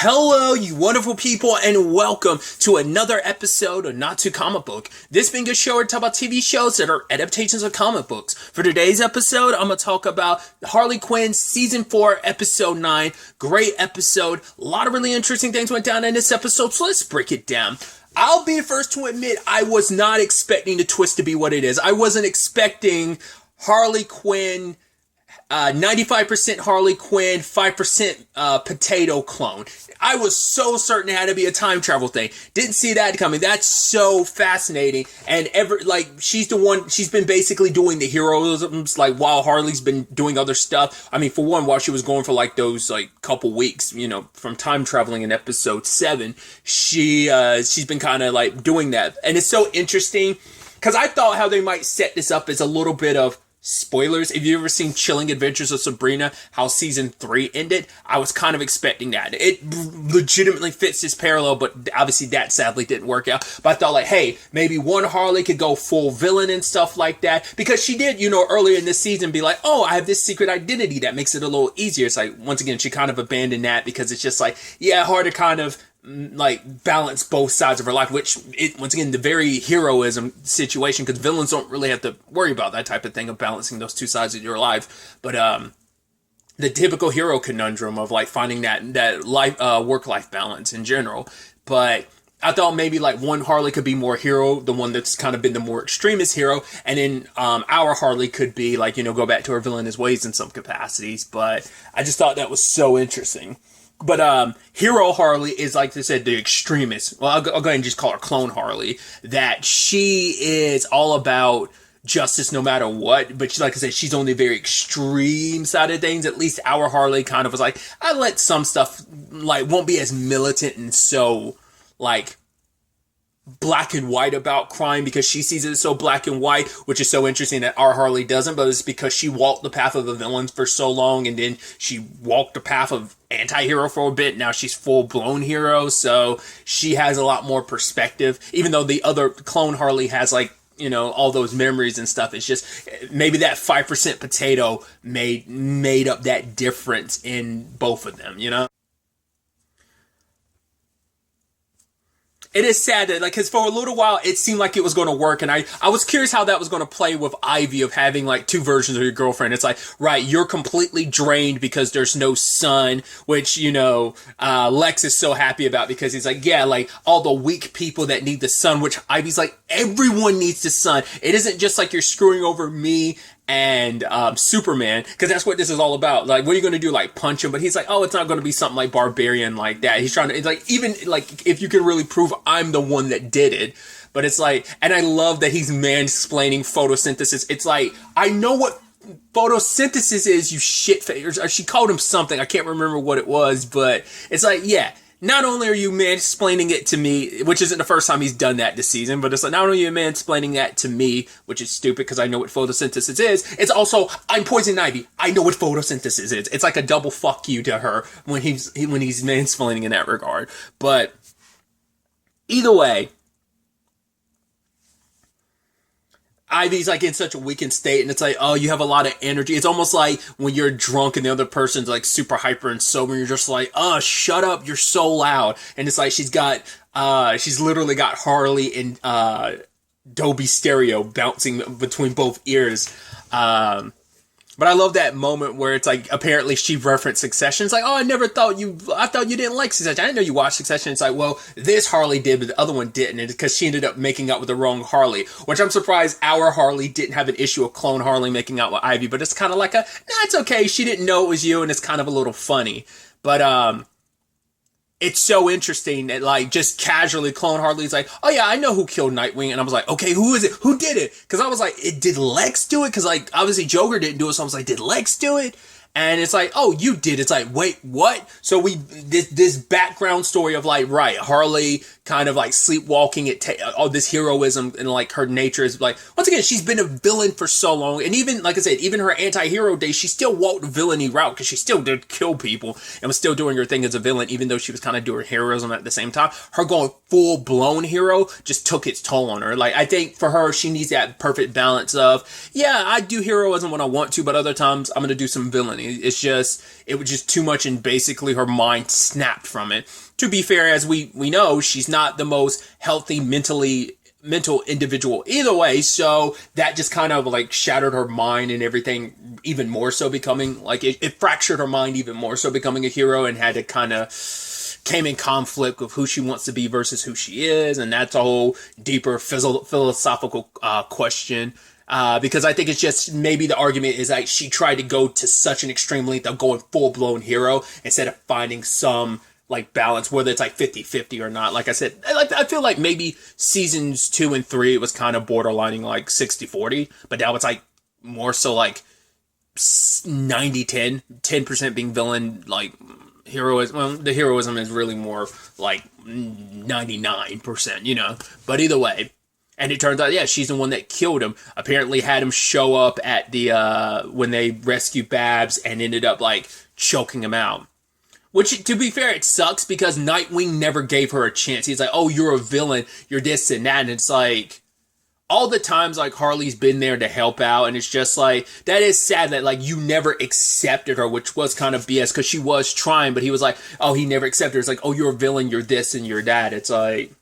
Hello, you wonderful people, and welcome to another episode of Not Too Comic Book. This being a show where I talk about TV shows that are adaptations of comic books. For today's episode, I'm going to talk about Harley Quinn Season 4, Episode 9. Great episode. A lot of really interesting things went down in this episode, so let's break it down. I'll be the first to admit I was not expecting the twist to be what it is. I wasn't expecting Harley Quinn... 95% Harley Quinn, 5% potato clone. I was so certain it had to be a time travel thing. Didn't see that coming. That's so fascinating. And she's been basically doing the heroisms, while Harley's been doing other stuff. I mean, for one, while she was going for those couple weeks, from time traveling in episode 7, she's been kind of doing that. And it's so interesting because I thought how they might set this up as a little bit of spoilers. If you've ever seen Chilling Adventures of Sabrina, how season 3 ended, I was kind of expecting that. It legitimately fits this parallel, but obviously that sadly didn't work out. But I thought hey, maybe one Harley could go full villain and stuff like that. Because she did, earlier in this season be oh, I have this secret identity that makes it a little easier. It's once again, she kind of abandoned that because it's just hard to kind of balance both sides of her life, which once again the very heroism situation, because villains don't really have to worry about that type of thing of balancing those two sides of your life. But the typical hero conundrum of finding that life work-life balance in general. But I thought maybe one Harley could be more hero, the one that's kind of been the more extremist hero, and then our Harley could be go back to her villainous ways in some capacities. But I just thought that was so interesting. But Hero Harley is, like I said, the extremist. Well, I'll go ahead and just call her Clone Harley. That she is all about justice no matter what. But like I said, she's on the very extreme side of things. At least our Harley kind of was I let some stuff, won't be as militant and so, black and white about crime, because she sees it as so black and white, which is so interesting that our Harley doesn't. But it's because she walked the path of the villains for so long, and then she walked the path of anti-hero for a bit. Now she's full-blown hero, so she has a lot more perspective, even though the other Clone Harley has all those memories and stuff. It's just maybe that 5% potato made up that difference in both of them, It is sad that, because for a little while, it seemed like it was going to work, and I was curious how that was going to play with Ivy, of having, two versions of your girlfriend. It's right, you're completely drained because there's no sun, which, Lex is so happy about, because he's all the weak people that need the sun, which Ivy's everyone needs the sun. It isn't just you're screwing over me and Superman, because that's what this is all about. What are you going to do? Punch him? But he's oh, it's not going to be something Barbarian like that. He's trying to, it's even if you can really prove I'm the one that did it. But it's and I love that he's mansplaining photosynthesis. It's I know what photosynthesis is, you shitface. Or she called him something. I can't remember what it was, but it's yeah. Not only are you mansplaining it to me, which isn't the first time he's done that this season, but it's not only are you mansplaining that to me, which is stupid because I know what photosynthesis is, it's also, I'm Poison Ivy, I know what photosynthesis is. It's a double fuck you to her when he's mansplaining in that regard. But either way, Ivy's in such a weakened state, and it's oh, you have a lot of energy. It's almost when you're drunk and the other person's super hyper and sober, and you're just oh, shut up, you're so loud. And it's she's literally got Harley and Dolby Stereo bouncing between both ears. But I love that moment where it's apparently she referenced Succession. It's oh, I thought you didn't like Succession. I didn't know you watched Succession. It's well, this Harley did, but the other one didn't. And because she ended up making out with the wrong Harley, which I'm surprised our Harley didn't have an issue of Clone Harley making out with Ivy. But it's kind of nah, it's okay. She didn't know it was you, and it's kind of a little funny. But, it's so interesting that just casually Clone Harley's oh yeah, I know who killed Nightwing. And I was okay, who is it? Who did it? Because I was did Lex do it? Because obviously Joker didn't do it. So I was did Lex do it? And it's oh, you did. It's wait, what? So this background story of right, Harley kind of sleepwalking at all this heroism, and her nature is once again, she's been a villain for so long. And even, like I said, even her anti-hero days, she still walked the villainy route, because she still did kill people and was still doing her thing as a villain, even though she was kind of doing heroism at the same time. Her going full-blown hero just took its toll on her. I think for her, she needs that perfect balance of, yeah, I do heroism when I want to, but other times I'm going to do some villainy. It's just, it was just too much, and basically her mind snapped from it. To be fair, as we know, she's not the most healthy mental individual either way, so that just kind of like shattered her mind and everything, even more so becoming like, it fractured her mind even more so becoming a hero, and had to kind of came in conflict with who she wants to be versus who she is. And that's a whole deeper philosophical question. Because I think it's just, maybe the argument is like she tried to go to such an extreme length of going full-blown hero instead of finding some like balance, whether it's like 50-50 or not. Like I said, I feel like maybe seasons 2 and 3 it was kind of borderlining like 60-40, but now it's like more so like 90-10, 10% being villain, like heroism. Well, the heroism is really more like 99%, you know. But either way, and it turns out, yeah, she's the one that killed him. Apparently had him show up at the, when they rescued Babs, and ended up like choking him out. Which, to be fair, it sucks because Nightwing never gave her a chance. He's like, oh, you're a villain, you're this and that. And it's like, all the times like Harley's been there to help out, and it's just like, that is sad that like you never accepted her, which was kind of BS because she was trying, but he was like, oh, he never accepted her. It's like, oh, you're a villain, you're this and you're that. It's like,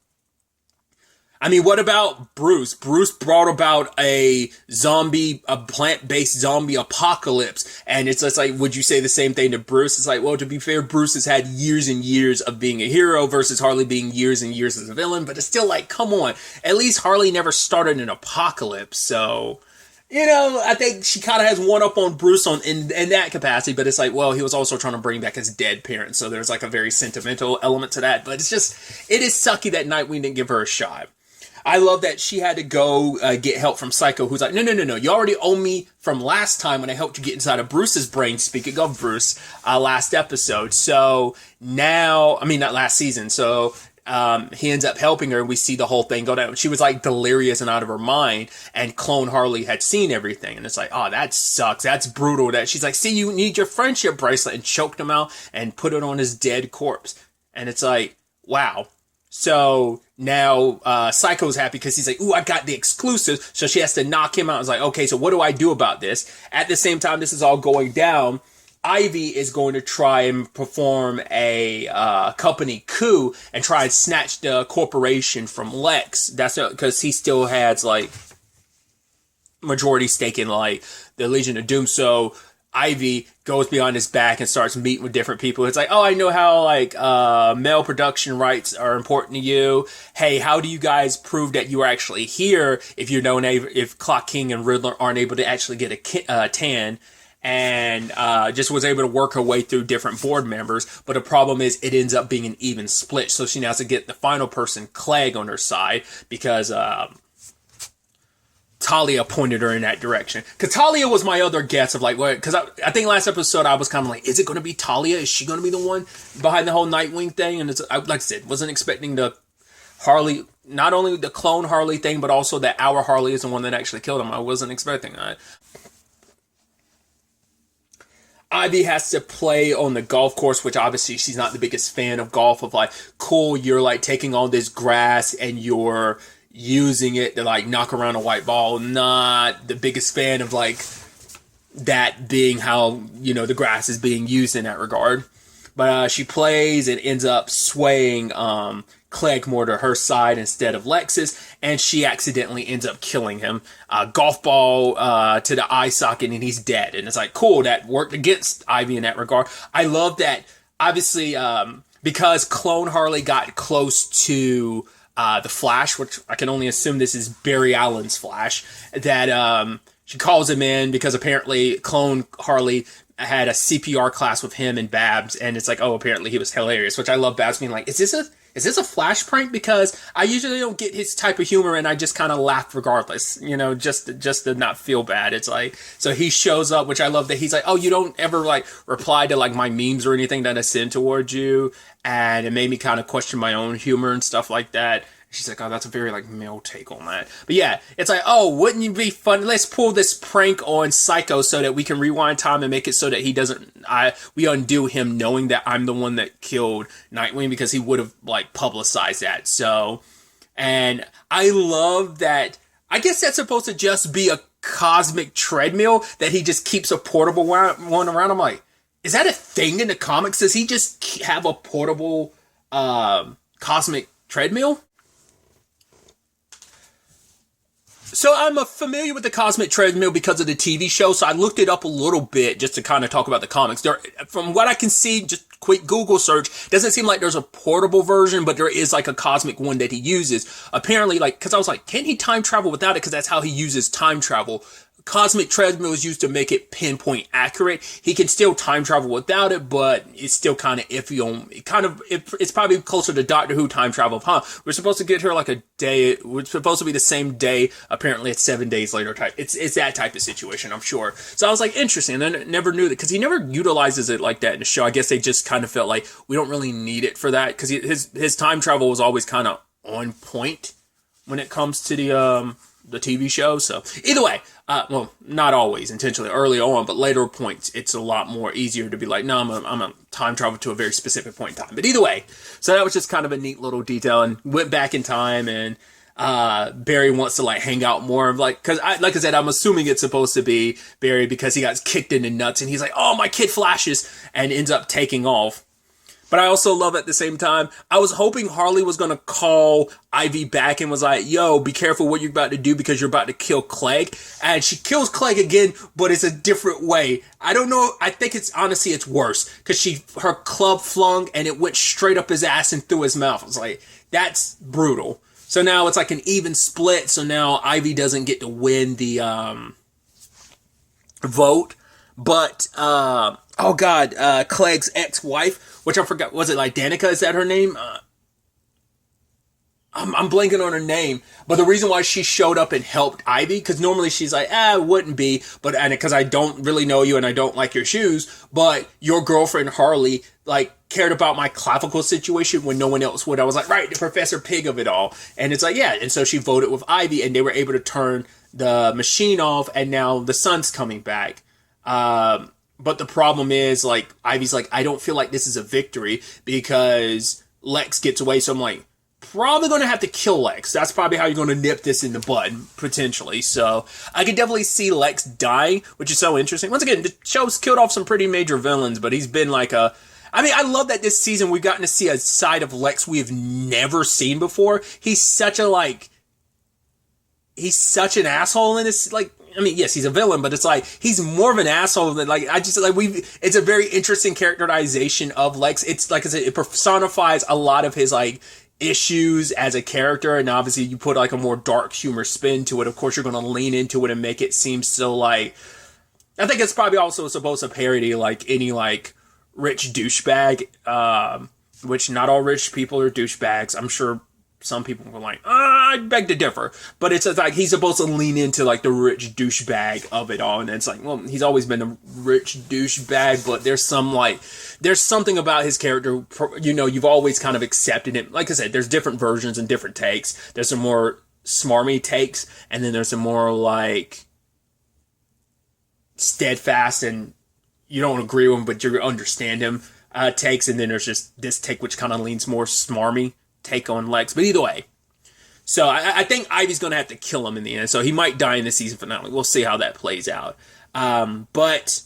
I mean, what about Bruce? Bruce brought about a plant-based zombie apocalypse. And it's just like, would you say the same thing to Bruce? It's like, well, to be fair, Bruce has had years and years of being a hero versus Harley being years and years as a villain. But it's still like, come on. At least Harley never started an apocalypse. So, you know, I think she kind of has one up on Bruce in that capacity. But it's like, well, he was also trying to bring back his dead parents. So there's like a very sentimental element to that. But it's just, it is sucky that Nightwing didn't give her a shot. I love that she had to go get help from Psycho, who's like, no, you already owe me from last time when I helped you get inside of Bruce's brain, speaking of Bruce, last episode. So now, I mean, not last season, so he ends up helping her, and we see the whole thing go down. She was like delirious and out of her mind, and Clone Harley had seen everything, and it's like, oh, that sucks, that's brutal. That she's like, see, you need your friendship bracelet, and choked him out and put it on his dead corpse. And it's like, wow. So now Psycho's happy because he's like, ooh, I got the exclusive. So she has to knock him out. It's like, okay, so what do I do about this? At the same time this is all going down, Ivy is going to try and perform a company coup and try and snatch the corporation from Lex. That's because he still has like majority stake in like the Legion of Doom. So Ivy goes behind his back and starts meeting with different people. It's like, oh, I know how like male production rights are important to you. Hey, how do you guys prove that you are actually here if if Clock King and Riddler aren't able to actually get a tan? And just was able to work her way through different board members. But the problem is it ends up being an even split. So she now has to get the final person, Clegg, on her side because Talia pointed her in that direction. Because Talia was my other guess of like, what? Because I think last episode I was kind of like, is it going to be Talia? Is she going to be the one behind the whole Nightwing thing? And it's like I said, wasn't expecting the Harley, not only the clone Harley thing, but also that our Harley is the one that actually killed him. I wasn't expecting that. Ivy has to play on the golf course, which obviously she's not the biggest fan of golf. Of like, cool, you're like taking all this grass and you're using it to like knock around a white ball. Not the biggest fan of like that being how, you know, the grass is being used in that regard. But she plays and ends up swaying Clegg more to her side instead of Lex's, and she accidentally ends up killing him. Golf ball to the eye socket, and he's dead. And it's like, cool, that worked against Ivy in that regard. I love that, obviously, because Clone Harley got close to the Flash, which I can only assume this is Barry Allen's Flash, that she calls him in because apparently Clone Harley had a CPR class with him and Babs, and it's like, oh, apparently he was hilarious, which I love Babs being like, is this a Flash prank? Because I usually don't get his type of humor, and I just kind of laugh regardless, you know, just to not feel bad. It's like, so he shows up, which I love that he's like, oh, you don't ever like reply to like my memes or anything that I send towards you, and it made me kind of question my own humor and stuff like that. She's like, oh, that's a very, like, male take on that. But yeah, it's like, oh, wouldn't it be fun? Let's pull this prank on Psycho so that we can rewind time and make it so that he doesn't, we undo him knowing that I'm the one that killed Nightwing, because he would have, like, publicized that. So, and I love that. I guess that's supposed to just be a cosmic treadmill that he just keeps a portable one around. I'm like, is that a thing in the comics? Does he just have a portable cosmic treadmill? So I'm familiar with the cosmic treadmill because of the TV show, so I looked it up a little bit just to kind of talk about the comics. From what I can see, just quick Google search, doesn't seem like there's a portable version, but there is like a cosmic one that he uses. Apparently, like, because I was like, can he time travel without it? Because that's how he uses time travel. Cosmic treadmill is used to make it pinpoint accurate. He can still time travel without it, but it's still kind of iffy on, it's probably closer to Doctor Who time travel, huh? We're supposed to get here like a day, we're supposed to be the same day, apparently it's 7 days later type. It's that type of situation, I'm sure. So I was like, interesting, and I never knew that, because he never utilizes it like that in the show. I guess they just kind of felt like we don't really need it for that, because his time travel was always kind of on point when it comes to the TV show. So either way, well, not always intentionally early on, but later points, it's a lot more easier to be like, no, I'm a time travel to a very specific point in time. But either way, so that was just kind of a neat little detail, and went back in time, and Barry wants to like hang out more, like, because like I said, I'm assuming it's supposed to be Barry because he got kicked in the nuts, and he's like, oh, my kid flashes, and ends up taking off. But I also love at the same time, I was hoping Harley was going to call Ivy back and was like, yo, be careful what you're about to do because you're about to kill Clegg. And she kills Clegg again, but it's a different way. I don't know. I think honestly, it's worse because her club flung and it went straight up his ass and through his mouth. I was like, that's brutal. So now it's like an even split. So now Ivy doesn't get to win the vote. But, oh God, Clegg's ex-wife, which I forgot, was it like Danica? Is that her name? I'm blanking on her name, but the reason why she showed up and helped Ivy, because normally she's like, it wouldn't be, but, and because I don't really know you and I don't like your shoes, but your girlfriend Harley, like, cared about my clavicle situation when no one else would. I was like, right, the Professor Pig of it all. And it's like, yeah, and so she voted with Ivy, and they were able to turn the machine off, and now the sun's coming back. But the problem is, like, Ivy's like, I don't feel like this is a victory because Lex gets away. So I'm like, probably going to have to kill Lex. That's probably how you're going to nip this in the bud, potentially. So I could definitely see Lex dying, which is so interesting. Once again, the show's killed off some pretty major villains, but he's been like I love that this season we've gotten to see a side of Lex we've never seen before. He's such an asshole in this, like, I mean, yes, he's a villain, but it's like, he's more of an asshole than, like, it's a very interesting characterization of Lex. It's, like I said, it personifies a lot of his, like, issues as a character, and obviously you put, like, a more dark humor spin to it. Of course, you're going to lean into it and make it seem so, like, I think it's probably also supposed to parody, like, any, like, rich douchebag, which not all rich people are douchebags. I'm sure some people were like, I beg to differ. But it's like he's supposed to lean into like the rich douchebag of it all. And it's like, well, he's always been a rich douchebag, but there's something about his character, you know, you've always kind of accepted it. Like I said, there's different versions and different takes. There's some more smarmy takes, and then there's some more like steadfast and you don't agree with him, but you understand him takes. And then there's just this take, which kind of leans more smarmy take on Lex. But either way, so I think Ivy's going to have to kill him in the end. So he might die in the season finale. We'll see how that plays out. But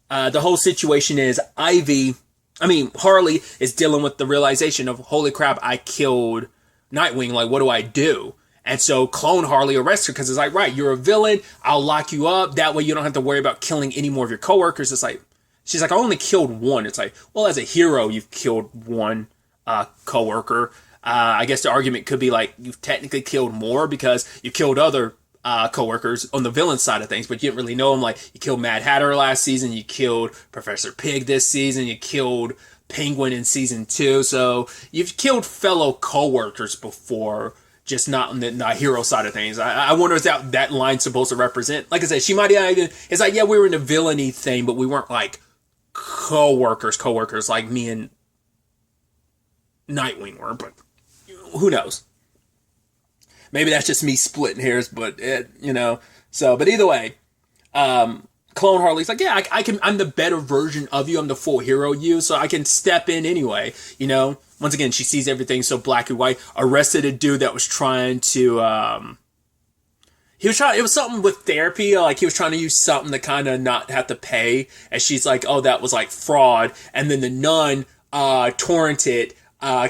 the whole situation is Harley is dealing with the realization of, holy crap, I killed Nightwing. Like, what do I do? And so Clone Harley arrests her because it's like, right, you're a villain. I'll lock you up. That way you don't have to worry about killing any more of your coworkers. It's like, she's like, I only killed one. It's like, well, as a hero, you've killed one coworker. I guess the argument could be like, you've technically killed more because you killed other coworkers on the villain side of things, but you didn't really know them. Like, you killed Mad Hatter last season, you killed Professor Pig this season, you killed Penguin in season 2. So you've killed fellow coworkers before, just not on the hero side of things. I wonder if that line's supposed to represent. Like I said, she might even, it's like, yeah, we were in a villainy thing, but we weren't like coworkers like me and Nightwing were, but who knows? Maybe that's just me splitting hairs, but but either way, Clone Harley's like, yeah, I'm the better version of you. I'm the full hero you, so I can step in anyway. You know, once again, she sees everything so black and white. Arrested a dude that was trying to, he was trying, it was something with therapy, like he was trying to use something to kind of not have to pay, and she's like, oh, that was like fraud, and then the nun torrented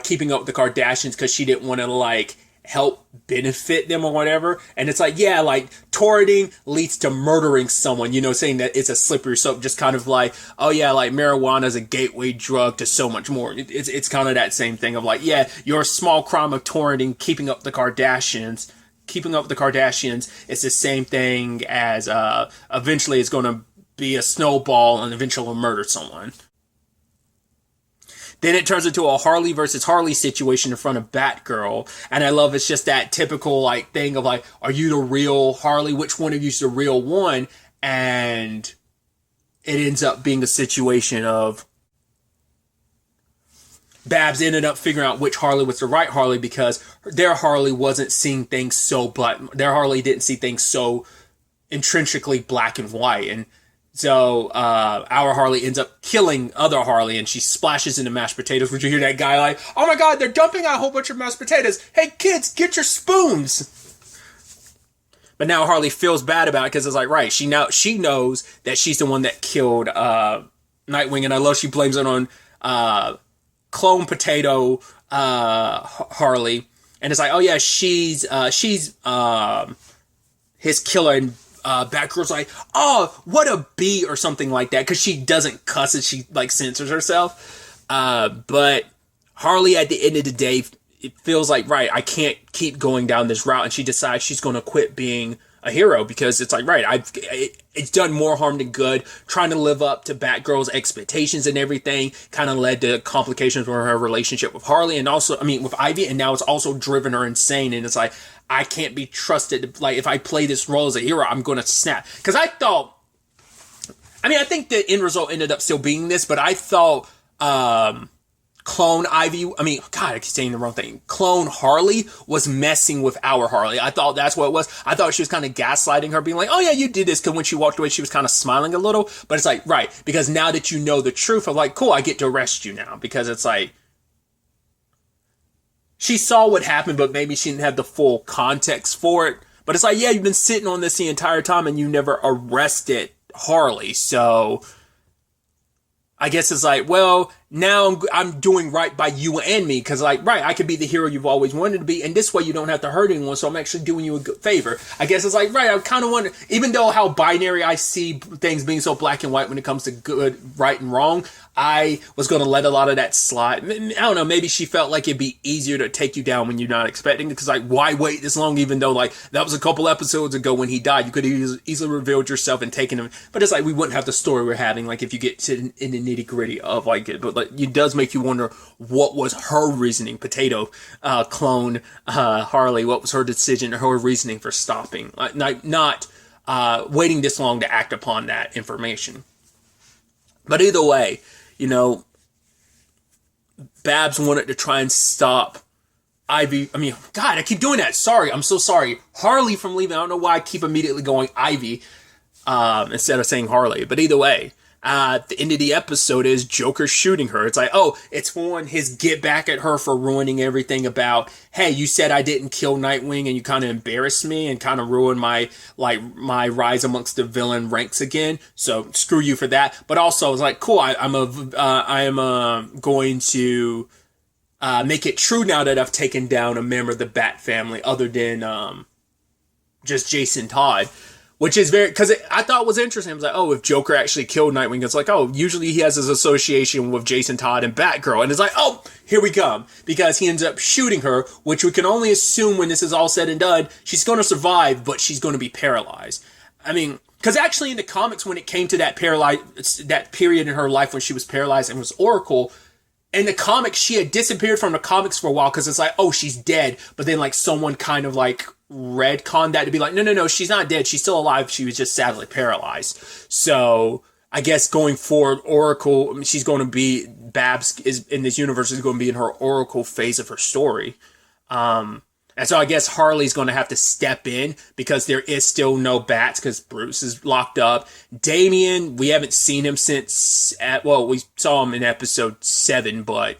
Keeping Up with the Kardashians because she didn't want to like help benefit them or whatever. And it's like, yeah, like torrenting leads to murdering someone, you know, saying that it's a slippery slope, just kind of like, oh yeah, like marijuana is a gateway drug to so much more. It's kind of that same thing of like, yeah, your small crime of torrenting Keeping Up with the Kardashians is the same thing as eventually it's going to be a snowball and eventually will murder someone. Then it turns into a Harley versus Harley situation in front of Batgirl. And I love it's just that typical like thing of like, are you the real Harley? Which one of you's the real one? And it ends up being a situation of Babs ended up figuring out which Harley was the right Harley because their Harley wasn't seeing things so black. Their Harley didn't see things so intrinsically black and white. And so our Harley ends up killing other Harley, and she splashes into mashed potatoes. Would you hear that guy like, oh my god, they're dumping out a whole bunch of mashed potatoes. Hey kids, get your spoons. But now Harley feels bad about it because it's like, right, she knows that she's the one that killed Nightwing, and I love she blames it on clone potato Harley. And it's like, oh yeah, she's his killer, and Batgirl's like, oh, what a B or something like that, because she doesn't cuss it, she like censors herself. But Harley, at the end of the day, it feels like, right, I can't keep going down this route, and she decides she's going to quit being a hero because it's like, right, it's done more harm than good. Trying to live up to Batgirl's expectations and everything kind of led to complications with her relationship with Harley, and also, I mean, with Ivy, and now it's also driven her insane. And it's like, I can't be trusted. Like, if I play this role as a hero, I'm going to snap. Because I think the end result ended up still being this, but I thought Clone Harley was messing with our Harley. I thought that's what it was. I thought she was kind of gaslighting her, being like, oh yeah, you did this, because when she walked away, she was kind of smiling a little. But it's like, right, because now that you know the truth, I'm like, cool, I get to arrest you now. Because it's like, she saw what happened, but maybe she didn't have the full context for it. But it's like, yeah, you've been sitting on this the entire time and you never arrested Harley. So I guess it's like, well, now I'm doing right by you and me. Because, like, right, I could be the hero you've always wanted to be. And this way you don't have to hurt anyone. So I'm actually doing you a good favor. I guess it's like, right, I kind of wonder, even though how binary I see things being so black and white when it comes to good, right, and wrong, I was going to let a lot of that slide. I don't know, maybe she felt like it'd be easier to take you down when you're not expecting it. Because, like, why wait this long, even though, like, that was a couple episodes ago when he died. You could have easily revealed yourself and taken him. But it's like, we wouldn't have the story we're having, like, if you get to in the nitty gritty of, like, it. But, like, it does make you wonder, what was her reasoning? Potato, clone, Harley, what was her decision, her reasoning for stopping? Not waiting this long to act upon that information. But either way, you know, Babs wanted to try and stop Ivy. I mean, God, I keep doing that. Sorry, I'm so sorry. Harley from leaving. I don't know why I keep immediately going Ivy instead of saying Harley. But either way, the end of the episode is Joker shooting her. It's like, oh, it's on his get back at her for ruining everything about, hey, you said I didn't kill Nightwing and you kind of embarrassed me and kind of ruined my rise amongst the villain ranks again. So screw you for that. But also it's like, cool, I am going to make it true now that I've taken down a member of the Bat family other than just Jason Todd. Which is very, because I thought it was interesting. I was like, oh, if Joker actually killed Nightwing, it's like, oh, usually he has his association with Jason Todd and Batgirl. And it's like, oh, here we come. Because he ends up shooting her, which we can only assume when this is all said and done, she's going to survive, but she's going to be paralyzed. I mean, because actually in the comics, when it came to that period in her life when she was paralyzed and was Oracle, in the comics, she had disappeared from the comics for a while because it's like, oh, she's dead. But then, like, someone kind of, like, retconned that to be like, no, she's not dead. She's still alive. She was just sadly paralyzed. So, I guess going forward, Oracle, she's going to be, Babs is in this universe is going to be in her Oracle phase of her story. And so I guess Harley's going to have to step in because there is still no Bats because Bruce is locked up. Damian, we haven't seen him since, we saw him in episode 7, but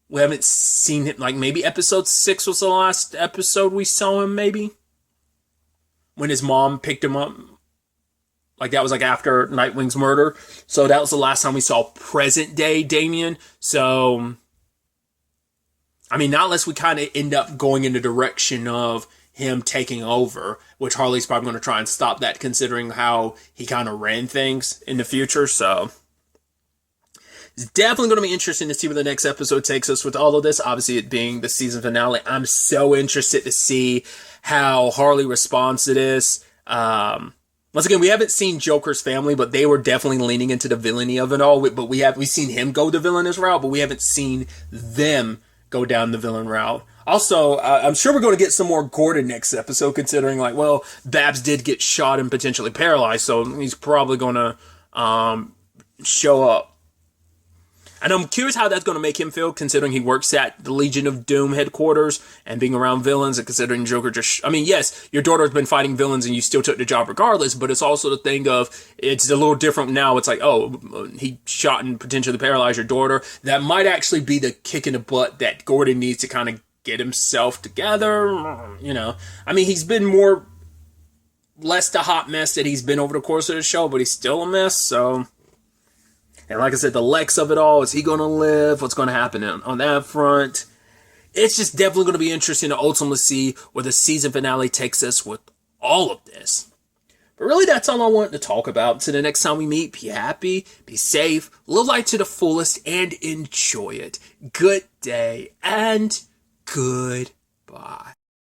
we haven't seen him, like maybe episode 6 was the last episode we saw him, maybe? when his mom picked him up. Like, that was like after Nightwing's murder. So that was the last time we saw present day Damian. So, I mean, not unless we kind of end up going in the direction of him taking over, which Harley's probably going to try and stop that, considering how he kind of ran things in the future. So it's definitely going to be interesting to see where the next episode takes us with all of this. Obviously, it being the season finale, I'm so interested to see how Harley responds to this. Once again, we haven't seen Joker's family, but they were definitely leaning into the villainy of it all. But we've seen him go the villainous route, but we haven't seen them go down the villain route. Also, I'm sure we're going to get some more Gordon next episode, considering, like, well, Babs did get shot and potentially paralyzed, so he's probably going to show up. And I'm curious how that's going to make him feel, considering he works at the Legion of Doom headquarters and being around villains, and considering Joker just... I mean, yes, your daughter's been fighting villains and you still took the job regardless, but it's also the thing of, it's a little different now. It's like, oh, he shot and potentially paralyzed your daughter. That might actually be the kick in the butt that Gordon needs to kind of get himself together. You know, I mean, he's been less the hot mess that he's been over the course of the show, but he's still a mess, so... And like I said, the Lex of it all, is he going to live? What's going to happen on that front? It's just definitely going to be interesting to ultimately see where the season finale takes us with all of this. But really, that's all I wanted to talk about. Until the next time we meet, be happy, be safe, live life to the fullest, and enjoy it. Good day, and goodbye.